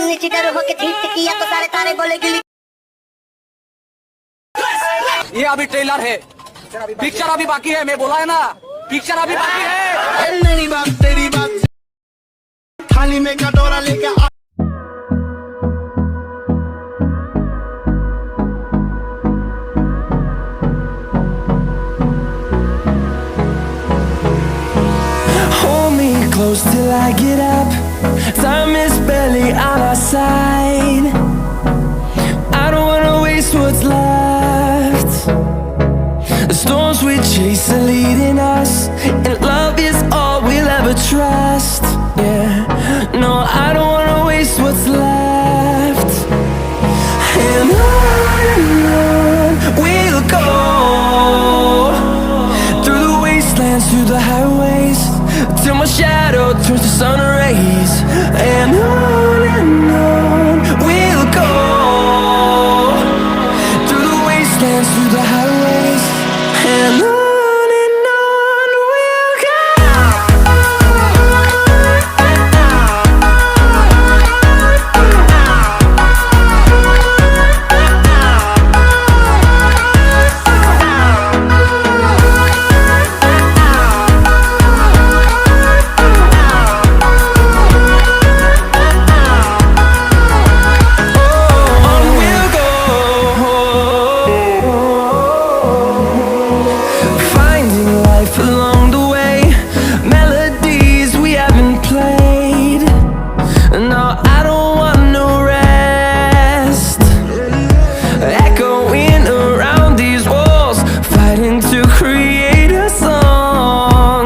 Cheater होके hit किया तो सारे तारे बोले गिली। ये अभी ट्रेलर है, पिक्चर अभी बाकी है। मैं बोला है ना, पिक्चर अभी बाकी है। तेरी बात थाली में कटोरा लेके close till I get up. Time is barely on our side. I don't wanna waste what's left. The storms we chase are leading us, and love is all we'll ever trust. Yeah, no, I don't wanna waste what's left. And on we'll go, through the wastelands, through the highways, till my shadow turns to sun rays. And on we'll go, through the wastelands, through the highways. And on we'll go. Along the way, melodies we haven't played. No, I don't want no rest. Echoing around these walls, fighting to create a song.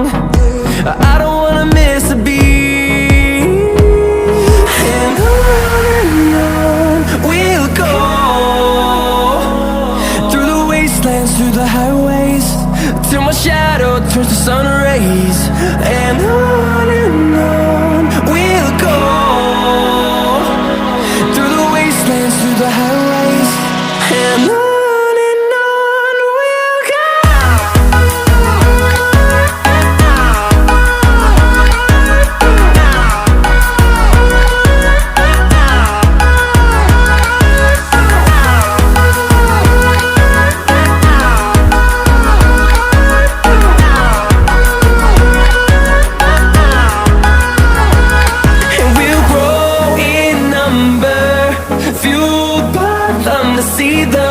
I don't wanna miss a beat. And on we'll go, through the wastelands, through the highways, till my shadow turns to sun rays. And on we'll go, through the wastelands, through the highways. And on we'll go. See the